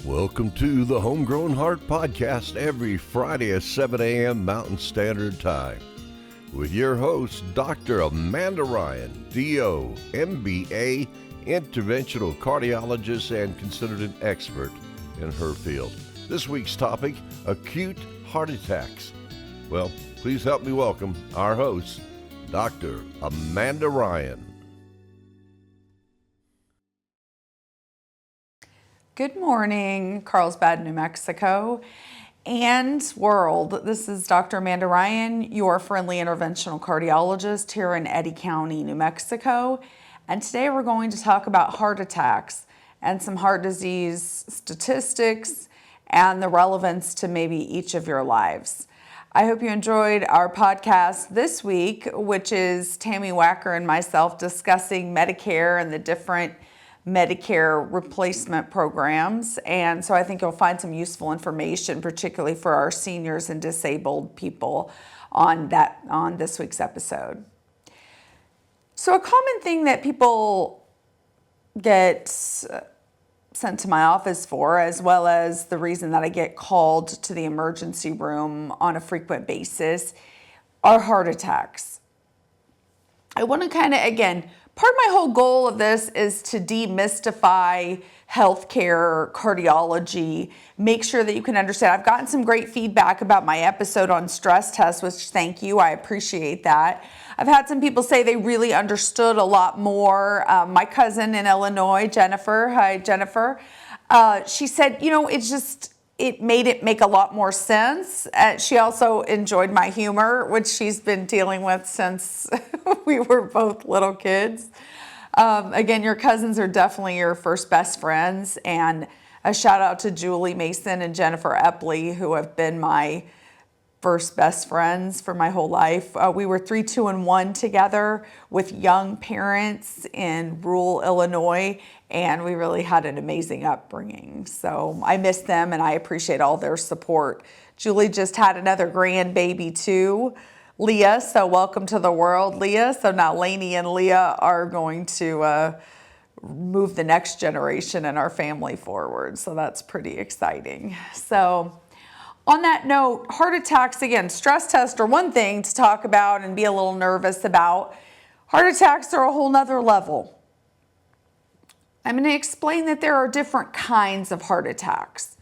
Welcome to the Homegrown Heart Podcast every Friday at 7 a.m. Mountain Standard Time with your host, Dr. Amanda Ryan, DO, MBA, interventional cardiologist, and considered an expert in her field. This week's topic, acute heart attacks. Well, please help me welcome our host, Dr. Amanda Ryan. Good morning, Carlsbad, New Mexico, and world. This is Dr. Amanda Ryan, your friendly interventional cardiologist here in Eddy County, New Mexico. And today we're going to talk about heart attacks and some heart disease statistics and the relevance to maybe each of your lives. I hope you enjoyed our podcast this week, which is Tammy Wacker and myself discussing Medicare and the different Medicare replacement programs. And so I think you'll find some useful information, particularly for our seniors and disabled people on this week's episode. So a common thing that people get sent to my office for, as well as the reason that I get called to the emergency room on a frequent basis, are heart attacks. I want to part of my whole goal of this is to demystify healthcare, cardiology, make sure that you can understand. I've gotten some great feedback about my episode on stress tests, which thank you, I appreciate that. I've had some people say they really understood a lot more. My cousin in Illinois, Jennifer, hi Jennifer, she said, it made it make a lot more sense. She also enjoyed my humor, which she's been dealing with since we were both little kids. Again, your cousins are definitely your first best friends. And a shout out to Julie Mason and Jennifer Epley, who have been my first best friends for my whole life. We were 3, 2, and 1 together with young parents in rural Illinois, and we really had an amazing upbringing. So I miss them, and I appreciate all their support. Julie just had another grandbaby too, Leah. So welcome to the world, Leah. So now Lainey and Leah are going to move the next generation in our family forward. So that's pretty exciting. So on that note, heart attacks, again, stress tests are one thing to talk about and be a little nervous about. Heart attacks are a whole nother level. I'm going to explain that there are different kinds of heart attacks.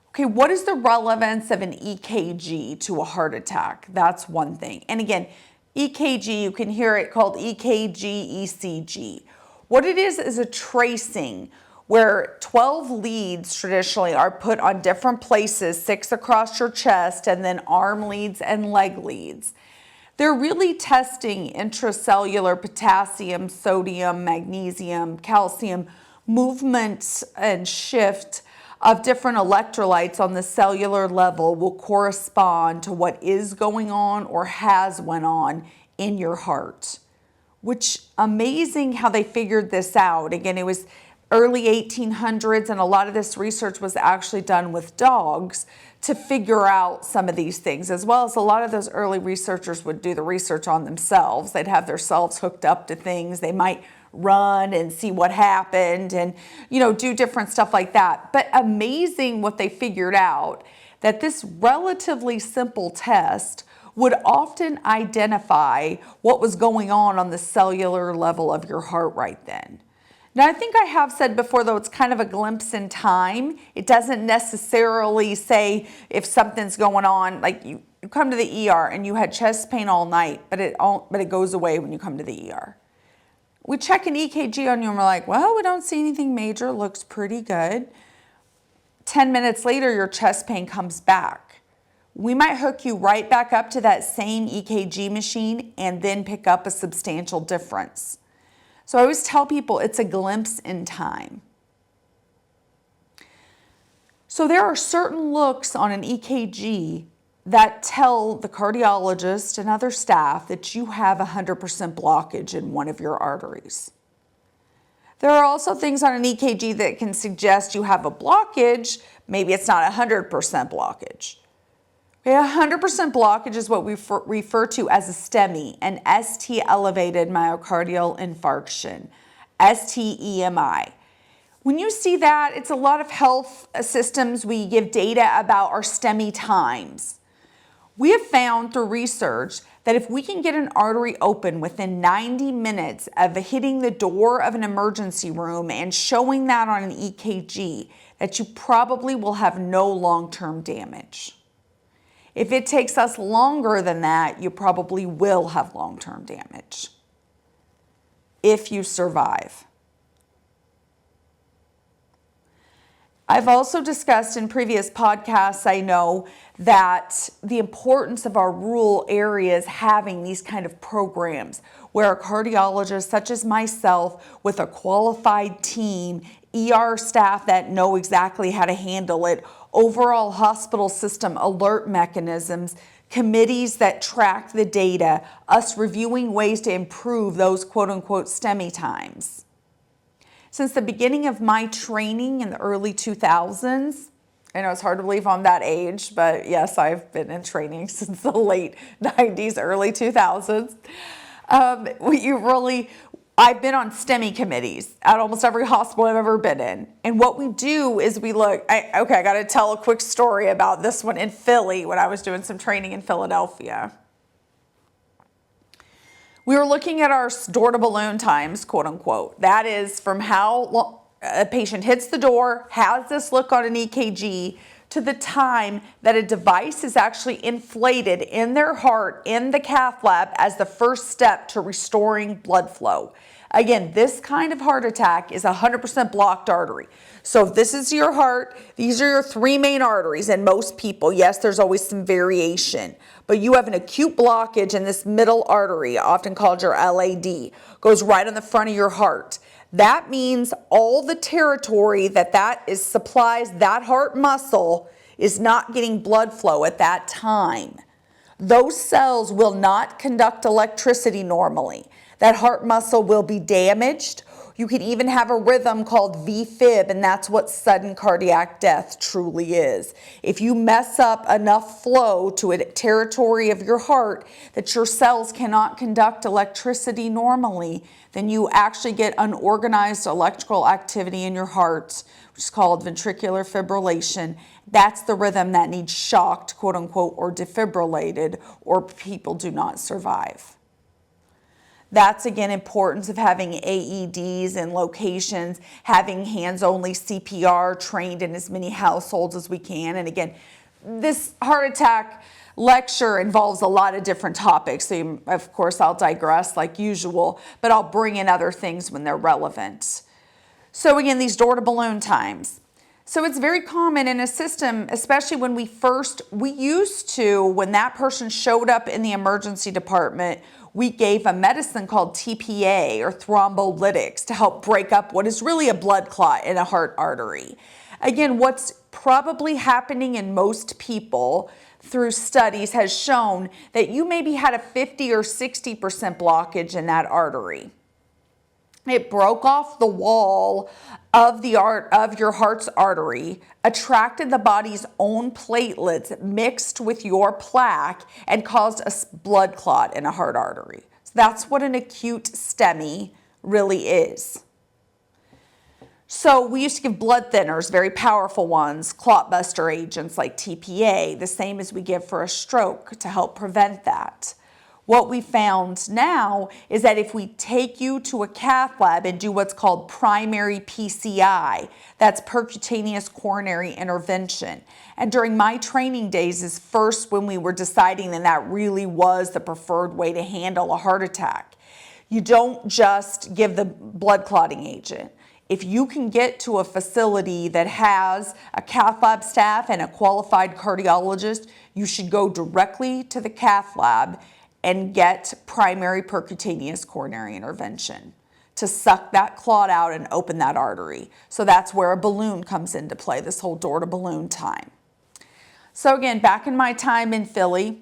Okay, what is the relevance of an EKG to a heart attack? That's one thing. And again, EKG, you can hear it called EKG, ECG. What it is a tracing where 12 leads traditionally are put on different places, 6 across your chest, and then arm leads and leg leads. They're really testing intracellular potassium, sodium, magnesium, calcium, movement and shift of different electrolytes on the cellular level will correspond to what is going on or has went on in your heart. Which, amazing how they figured this out. Again, it was early 1800s, and a lot of this research was actually done with dogs to figure out some of these things, as well as a lot of those early researchers would do the research on themselves. They'd have themselves hooked up to things. They might run and see what happened and, do different stuff like that. But amazing what they figured out, that this relatively simple test would often identify what was going on the cellular level of your heart right then. Now, I think I have said before, though, it's kind of a glimpse in time. It doesn't necessarily say if something's going on, like you come to the ER and you had chest pain all night, but it goes away when you come to the ER. We check an EKG on you and we're like, well, we don't see anything major, looks pretty good. 10 minutes later, your chest pain comes back. We might hook you right back up to that same EKG machine and then pick up a substantial difference. So I always tell people it's a glimpse in time. So there are certain looks on an EKG that tell the cardiologist and other staff that you have 100% blockage in one of your arteries. There are also things on an EKG that can suggest you have a blockage. Maybe it's not 100% blockage. Okay, 100% blockage is what we refer to as a STEMI, an ST elevated myocardial infarction, STEMI. When you see that, it's a lot of health systems. We give data about our STEMI times. We have found through research that if we can get an artery open within 90 minutes of hitting the door of an emergency room and showing that on an EKG, that you probably will have no long-term damage. If it takes us longer than that, you probably will have long-term damage if you survive. I've also discussed in previous podcasts, I know, that the importance of our rural areas having these kind of programs where a cardiologist such as myself with a qualified team, ER staff that know exactly how to handle it, overall hospital system alert mechanisms, committees that track the data, us reviewing ways to improve those quote-unquote STEMI times. Since the beginning of my training in the early 2000s, I know it's hard to believe I'm that age, but yes, I've been in training since the late 90s, early 2000s. I've been on STEMI committees at almost every hospital I've ever been in. And what we do is we look, I got to tell a quick story about this one in Philly when I was doing some training in Philadelphia. We were looking at our door to balloon times, quote unquote. That is from how long a patient hits the door, has this look on an EKG, to the time that a device is actually inflated in their heart in the cath lab as the first step to restoring blood flow. Again, this kind of heart attack is 100% blocked artery. So if this is your heart, these are your three main arteries in most people. Yes, there's always some variation, but you have an acute blockage in this middle artery, often called your LAD, goes right on the front of your heart. That means all the territory that supplies that heart muscle is not getting blood flow at that time. Those cells will not conduct electricity normally. That heart muscle will be damaged. You can even have a rhythm called VFib, and that's what sudden cardiac death truly is. If you mess up enough flow to a territory of your heart that your cells cannot conduct electricity normally, then you actually get unorganized electrical activity in your heart, which is called ventricular fibrillation. That's the rhythm that needs shocked, quote unquote, or defibrillated, or people do not survive. That's, again, importance of having AEDs in locations, having hands-only CPR trained in as many households as we can. And again, this heart attack lecture involves a lot of different topics. So of course, I'll digress like usual, but I'll bring in other things when they're relevant. So again, these door-to-balloon times. So it's very common in a system, especially when we used to, when that person showed up in the emergency department, we gave a medicine called TPA or thrombolytics to help break up what is really a blood clot in a heart artery. Again, what's probably happening in most people through studies has shown that you maybe had a 50 or 60% blockage in that artery. It broke off the wall of your heart's artery, attracted the body's own platelets mixed with your plaque, and caused a blood clot in a heart artery. So that's what an acute STEMI really is. So we used to give blood thinners, very powerful ones, clot buster agents like TPA, the same as we give for a stroke to help prevent that. What we found now is that if we take you to a cath lab and do what's called primary PCI, that's percutaneous coronary intervention. And during my training days is first when we were deciding that really was the preferred way to handle a heart attack. You don't just give the blood clotting agent. If you can get to a facility that has a cath lab staff and a qualified cardiologist, you should go directly to the cath lab and get primary percutaneous coronary intervention to suck that clot out and open that artery. So that's where a balloon comes into play, this whole door to balloon time. So again, back in my time in Philly,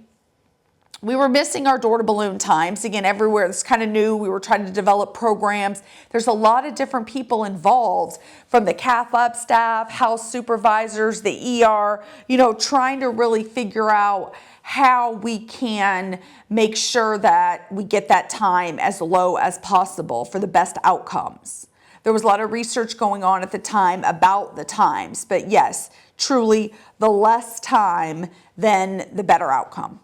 we were missing our door to balloon times. Again, everywhere, it's kind of new. We were trying to develop programs. There's a lot of different people involved, from the cath lab staff, house supervisors, the ER, trying to really figure out how we can make sure that we get that time as low as possible for the best outcomes. There was a lot of research going on at the time about the times, but yes, truly the less time, then the better outcome.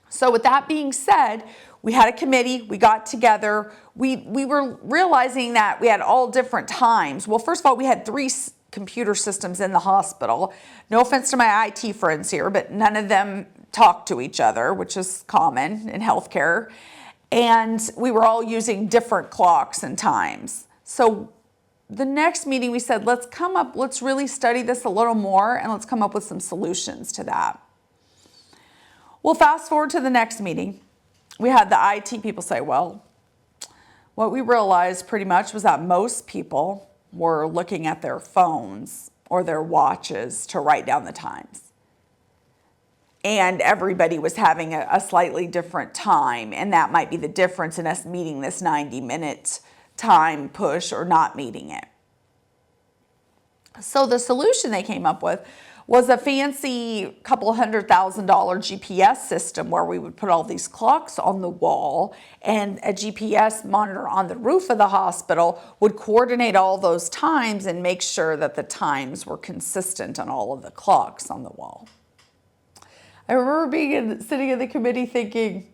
So with that being said, we had a committee, we got together, we were realizing that we had all different times. Well, first of all, we had 3 computer systems in the hospital. No offense to my IT friends here, but none of them talk to each other, which is common in healthcare. And we were all using different clocks and times. So the next meeting we said, let's really study this a little more and let's come up with some solutions to that. Well, fast forward to the next meeting. We had the IT people say, well, what we realized pretty much was that most people were looking at their phones or their watches to write down the times. And everybody was having a slightly different time, and that might be the difference in us meeting this 90-minute time push or not meeting it. So the solution they came up with was a fancy couple $100,000 GPS system where we would put all these clocks on the wall, and a GPS monitor on the roof of the hospital would coordinate all those times and make sure that the times were consistent on all of the clocks on the wall. I remember sitting in the committee thinking,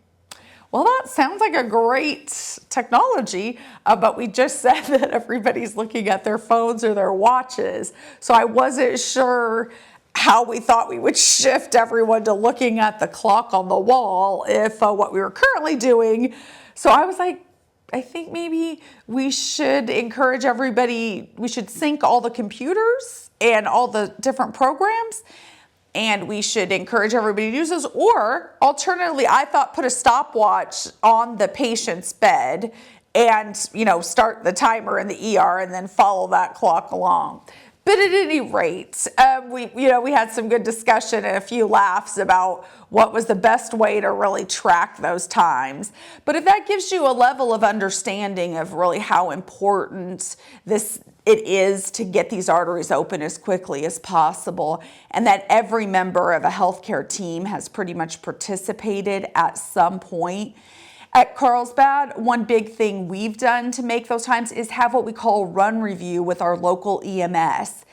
well, that sounds like a great technology, but we just said that everybody's looking at their phones or their watches. So I wasn't sure how we thought we would shift everyone to looking at the clock on the wall if what we were currently doing. So I was like, I think maybe we should encourage everybody, we should sync all the computers and all the different programs, and we should encourage everybody to use those. Or alternatively, I thought put a stopwatch on the patient's bed and, start the timer in the ER and then follow that clock along. But at any rate, we had some good discussion and a few laughs about what was the best way to really track those times. But if that gives you a level of understanding of really how important it is to get these arteries open as quickly as possible, and that every member of a healthcare team has pretty much participated at some point. At Carlsbad, one big thing we've done to make those times is have what we call run review with our local EMS.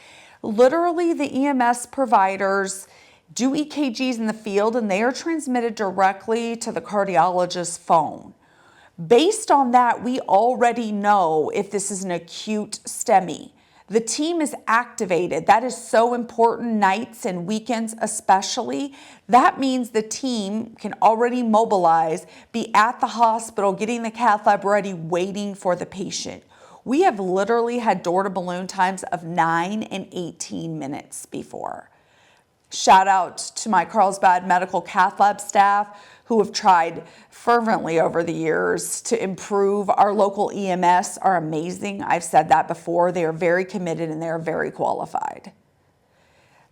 Literally, the EMS providers do EKGs in the field, and they are transmitted directly to the cardiologist's phone. Based on that, we already know if this is an acute STEMI. The team is activated. That is so important, nights and weekends especially. That means the team can already mobilize, be at the hospital, getting the cath lab ready, waiting for the patient. We have literally had door-to-balloon times of 9 and 18 minutes before. Shout out to my Carlsbad medical cath lab staff who have tried fervently over the years to improve. Our local EMS are amazing. I've said that before. They are very committed and they are very qualified.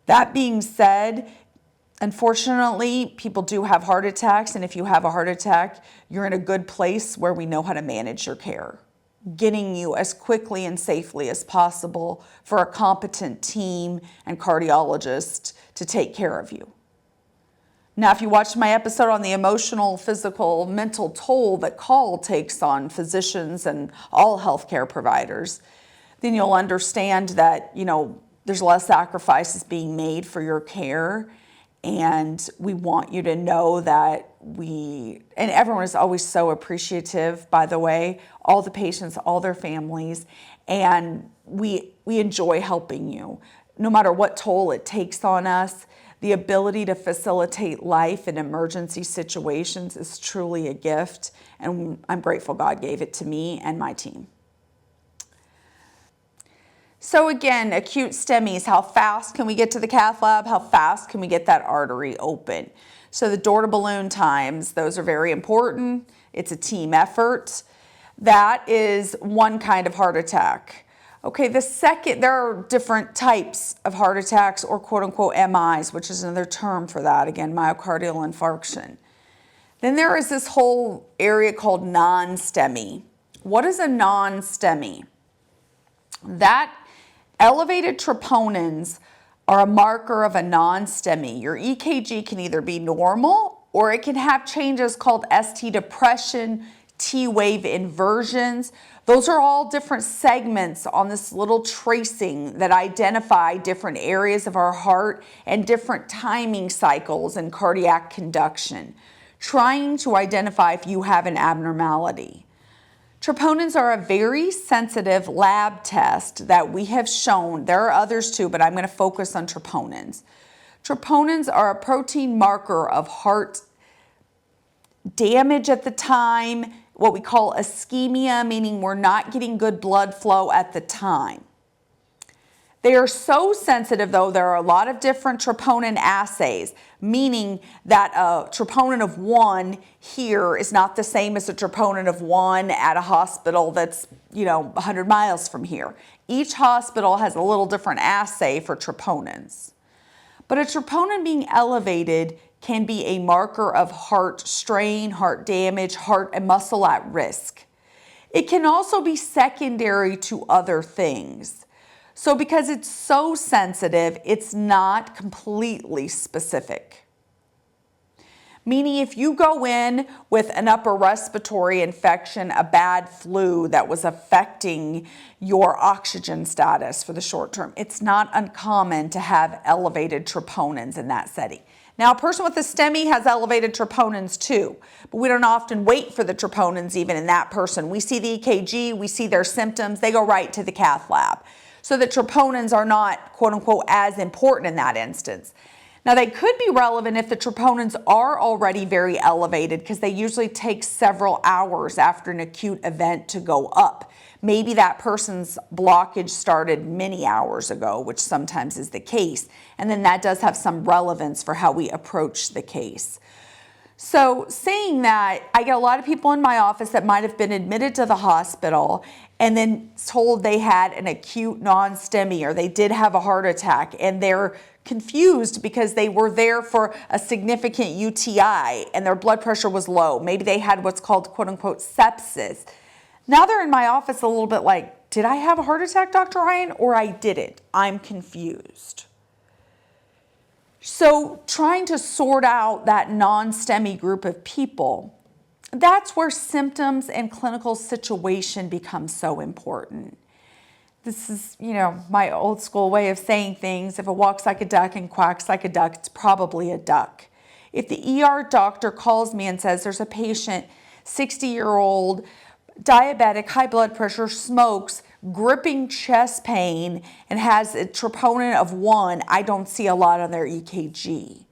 That being said, unfortunately, people do have heart attacks, and if you have a heart attack, you're in a good place where we know how to manage your care, getting you as quickly and safely as possible for a competent team and cardiologist to take care of you. Now, if you watched my episode on the emotional, physical, mental toll that call takes on physicians and all healthcare providers, then you'll understand that, there's less sacrifices being made for your care. And we want you to know that and everyone is always so appreciative, by the way, all the patients, all their families, and we enjoy helping you. No matter what toll it takes on us, the ability to facilitate life in emergency situations is truly a gift, and I'm grateful God gave it to me and my team. So again, acute STEMIs, how fast can we get to the cath lab? How fast can we get that artery open? So the door-to-balloon times, those are very important. It's a team effort. That is one kind of heart attack. Okay, there are different types of heart attacks, or quote-unquote MIs, which is another term for that, again, myocardial infarction. Then there is this whole area called non-STEMI. What is a non-STEMI? That elevated troponins are a marker of a non-STEMI. Your EKG can either be normal or it can have changes called ST depression, T-wave inversions. Those are all different segments on this little tracing that identify different areas of our heart and different timing cycles in cardiac conduction, trying to identify if you have an abnormality. Troponins are a very sensitive lab test that we have shown. There are others too, but I'm going to focus on troponins. Troponins are a protein marker of heart damage at the time, what we call ischemia, meaning we're not getting good blood flow at the time. They are so sensitive, though, there are a lot of different troponin assays, meaning that a troponin of 1 here is not the same as a troponin of 1 at a hospital that's, 100 miles from here. Each hospital has a little different assay for troponins. But a troponin being elevated can be a marker of heart strain, heart damage, heart and muscle at risk. It can also be secondary to other things. So because it's so sensitive, it's not completely specific. Meaning if you go in with an upper respiratory infection, a bad flu that was affecting your oxygen status for the short term, it's not uncommon to have elevated troponins in that setting. Now, a person with a STEMI has elevated troponins too, but we don't often wait for the troponins even in that person. We see the EKG, we see their symptoms, they go right to the cath lab. So the troponins are not, quote unquote, as important in that instance. Now, they could be relevant if the troponins are already very elevated because they usually take several hours after an acute event to go up. Maybe that person's blockage started many hours ago, which sometimes is the case. And then that does have some relevance for how we approach the case. So saying that, I get a lot of people in my office that might have been admitted to the hospital and then told they had an acute non-STEMI or they did have a heart attack, and they're confused because they were there for a significant UTI and their blood pressure was low. Maybe they had what's called, quote unquote, sepsis. Now they're in my office a little bit like, did I have a heart attack, Dr. Ryan, or I didn't? I'm confused. So trying to sort out that non-STEMI group of people, that's where symptoms and clinical situation becomes so important. This is, my old school way of saying things. If it walks like a duck and quacks like a duck, it's probably a duck. If the ER doctor calls me and says there's a patient, 60-year-old, diabetic, high blood pressure, smokes, gripping chest pain, and has a troponin of 1, I don't see a lot on their EKG.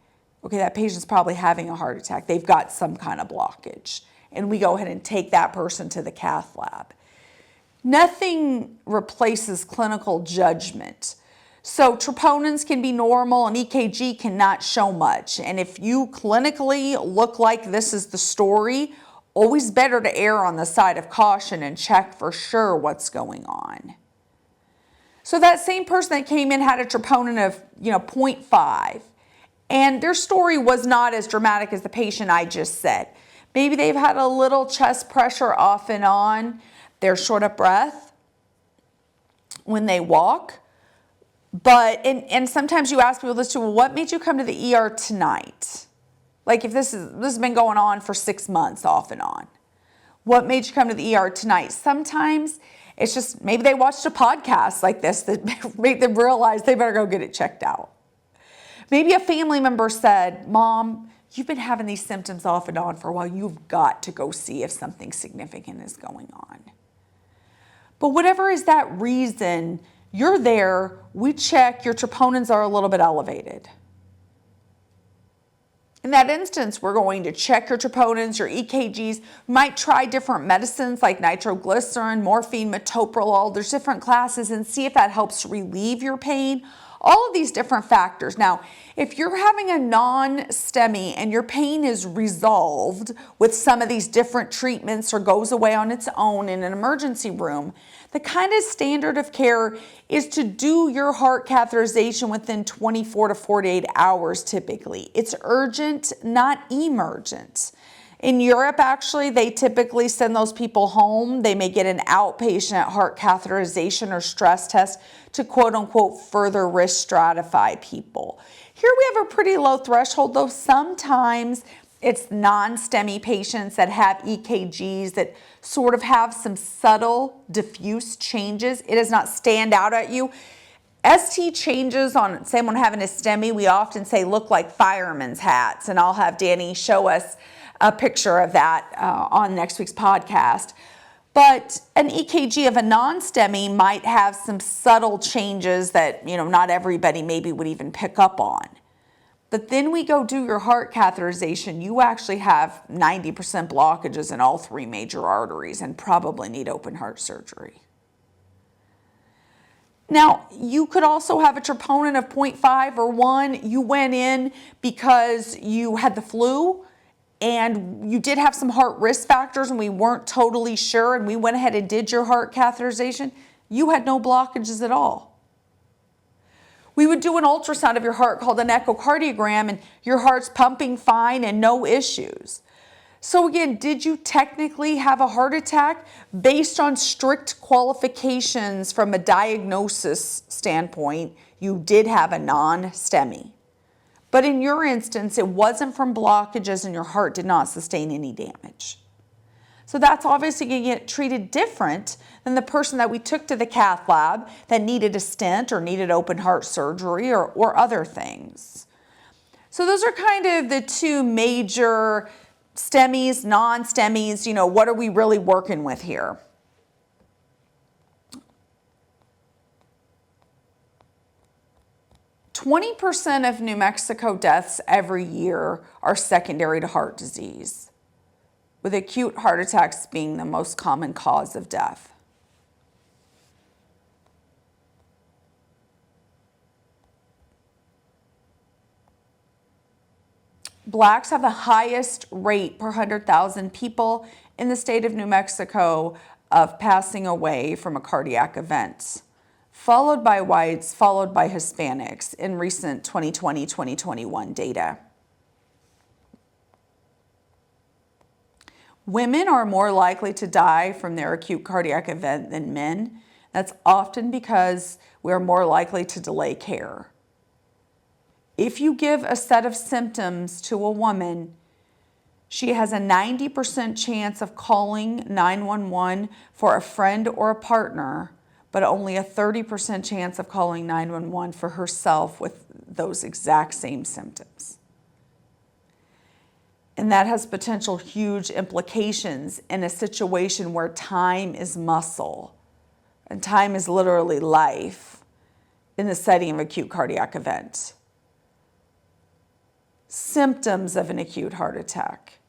Okay, that patient's probably having a heart attack. They've got some kind of blockage. And we go ahead and take that person to the cath lab. Nothing replaces clinical judgment. So troponins can be normal and EKG cannot show much. And if you clinically look like this is the story, always better to err on the side of caution and check for sure what's going on. So that same person that came in had a troponin of, 0.5, and their story was not as dramatic as the patient I just said. Maybe they've had a little chest pressure off and on. They're short of breath when they walk. But, and sometimes you ask people this too, well, what made you come to the ER tonight? Like if this has been going on for 6 months off and on. What made you come to the ER tonight? Sometimes it's just maybe they watched a podcast like this that made them realize they better go get it checked out. Maybe a family member said, Mom, you've been having these symptoms off and on for a while. You've got to go see if something significant is going on. But whatever is that reason, you're there, we check, your troponins are a little bit elevated. In that instance, we're going to check your troponins, your EKGs. We might try different medicines like nitroglycerin, morphine, metoprolol. There's different classes, and see if that helps relieve your pain. All of these different factors. Now, if you're having a non-STEMI and your pain is resolved with some of these different treatments or goes away on its own in an emergency room, the kind of standard of care is to do your heart catheterization within 24 to 48 hours typically. It's urgent, not emergent. In Europe, actually, they typically send those people home. They may get an outpatient heart catheterization or stress test to quote unquote further risk stratify people. Here we have a pretty low threshold, though sometimes It's non-STEMI patients that have EKGs that sort of have some subtle, diffuse changes. It does not stand out at you. ST changes on someone having a STEMI, we often say look like firemen's hats, and I'll have Danny show us a picture of that on next week's podcast. But an EKG of a non-STEMI might have some subtle changes that, not everybody maybe would even pick up on. But then we go do your heart catheterization, you actually have 90% blockages in all three major arteries and probably need open heart surgery. Now, you could also have a troponin of 0.5 or 1. You went in because you had the flu and you did have some heart risk factors and we weren't totally sure, and we went ahead and did your heart catheterization. You had no blockages at all. We would do an ultrasound of your heart called an echocardiogram, and your heart's pumping fine and no issues. So again, did you technically have a heart attack? Based on strict qualifications from a diagnosis standpoint, you did have a non-STEMI. But in your instance, it wasn't from blockages and your heart did not sustain any damage. So that's obviously going to get treated different than the person that we took to the cath lab that needed a stent or needed open heart surgery or other things. So those are kind of the two major STEMIs, non-STEMIs, what are we really working with here? %20 of New Mexico deaths every year are secondary to heart disease, with acute heart attacks being the most common cause of death. Blacks have the highest rate per 100,000 people in the state of New Mexico of passing away from a cardiac event, followed by whites, followed by Hispanics in recent 2020-2021 data. Women are more likely to die from their acute cardiac event than men. That's often because we're more likely to delay care. If you give a set of symptoms to a woman, she has a 90% chance of calling 911 for a friend or a partner, but only a 30% chance of calling 911 for herself with those exact same symptoms. And that has potential huge implications in a situation where time is muscle and time is literally life in the setting of acute cardiac event. Symptoms of an acute heart attack: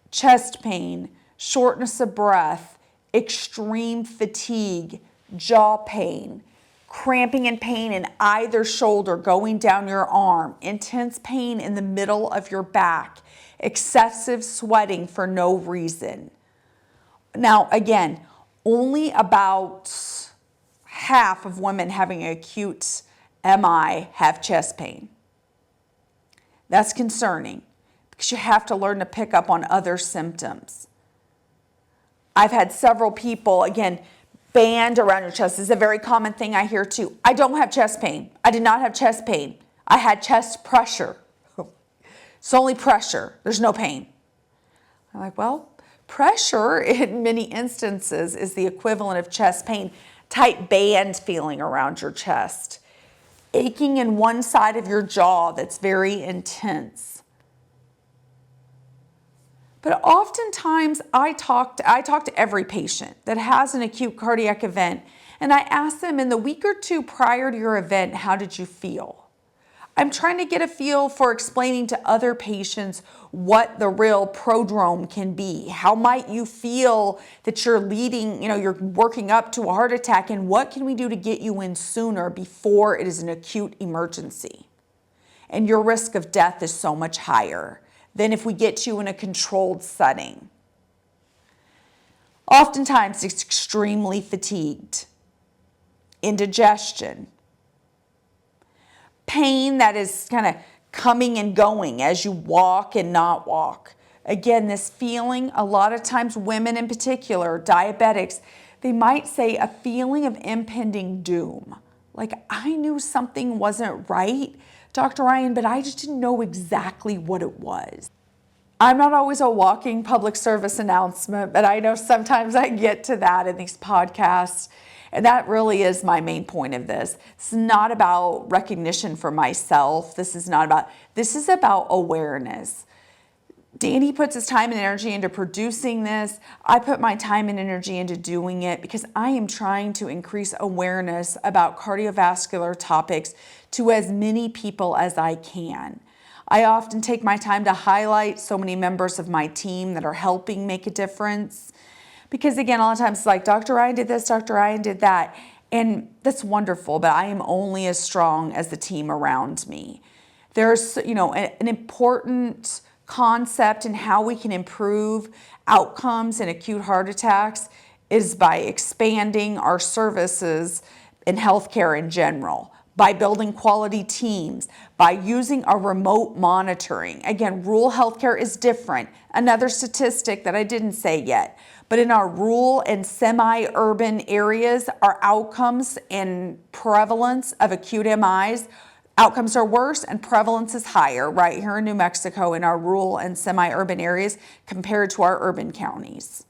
chest pain, shortness of breath, extreme fatigue, jaw pain, cramping and pain in either shoulder going down your arm, intense pain in the middle of your back, excessive sweating for no reason. Now, again, only about half of women having acute MI have chest pain. That's concerning because you have to learn to pick up on other symptoms. I've had several people, again, band around your chest is a very common thing I hear too. I don't have chest pain. I did not have chest pain. I had chest pressure. It's only pressure. There's no pain. I'm like, well, pressure in many instances is the equivalent of chest pain, tight band feeling around your chest, aching in one side of your jaw that's very intense. But oftentimes I talk to every patient that has an acute cardiac event, and I ask them, in the week or two prior to your event, how did you feel? I'm trying to get a feel for explaining to other patients what the real prodrome can be. How might you feel that you're leading, you're working up to a heart attack, and what can we do to get you in sooner before it is an acute emergency? And your risk of death is so much higher than if we get you in a controlled setting. Oftentimes it's extremely fatigued, indigestion, pain that is kind of coming and going as you walk and not walk. Again, this feeling, a lot of times women in particular, diabetics, they might say a feeling of impending doom. Like, I knew something wasn't right, Dr. Ryan, but I just didn't know exactly what it was. I'm not always a walking public service announcement, but I know sometimes I get to that in these podcasts. And that really is my main point of this. It's not about recognition for myself. This is about awareness. Danny puts his time and energy into producing this. I put my time and energy into doing it because I am trying to increase awareness about cardiovascular topics to as many people as I can. I often take my time to highlight so many members of my team that are helping make a difference. Because again, a lot of times it's like, Dr. Ryan did this, Dr. Ryan did that. And that's wonderful, but I am only as strong as the team around me. There's, an important concept in how we can improve outcomes in acute heart attacks is by expanding our services in healthcare in general, by building quality teams, by using a remote monitoring. Again, rural healthcare is different. Another statistic that I didn't say yet, but in our rural and semi-urban areas, our outcomes and prevalence of acute MIs, outcomes are worse and prevalence is higher right here in New Mexico in our rural and semi-urban areas compared to our urban counties.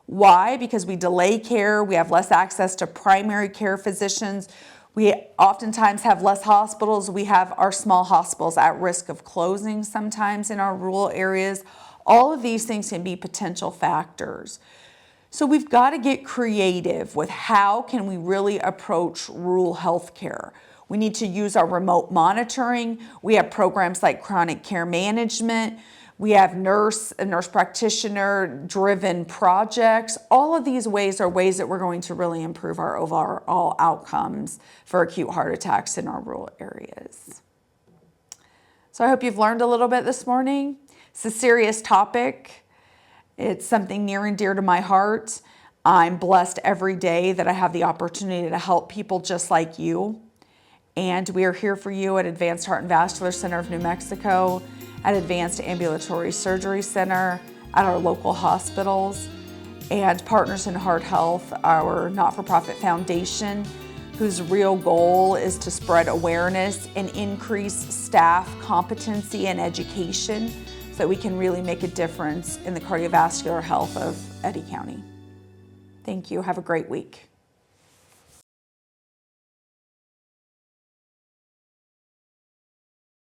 Why? Because we delay care, we have less access to primary care physicians, we oftentimes have less hospitals. We have our small hospitals at risk of closing sometimes in our rural areas. All of these things can be potential factors. So we've got to get creative with how can we really approach rural healthcare. We need to use our remote monitoring. We have programs like chronic care management. We have nurse practitioner driven projects. All of these ways are ways that we're going to really improve our overall outcomes for acute heart attacks in our rural areas. So I hope you've learned a little bit this morning. It's a serious topic. It's something near and dear to my heart. I'm blessed every day that I have the opportunity to help people just like you. And we are here for you at Advanced Heart and Vascular Center of New Mexico, at Advanced Ambulatory Surgery Center, at our local hospitals, and Partners in Heart Health, our not-for-profit foundation, whose real goal is to spread awareness and increase staff competency and education so that we can really make a difference in the cardiovascular health of Eddy County. Thank you. Have a great week.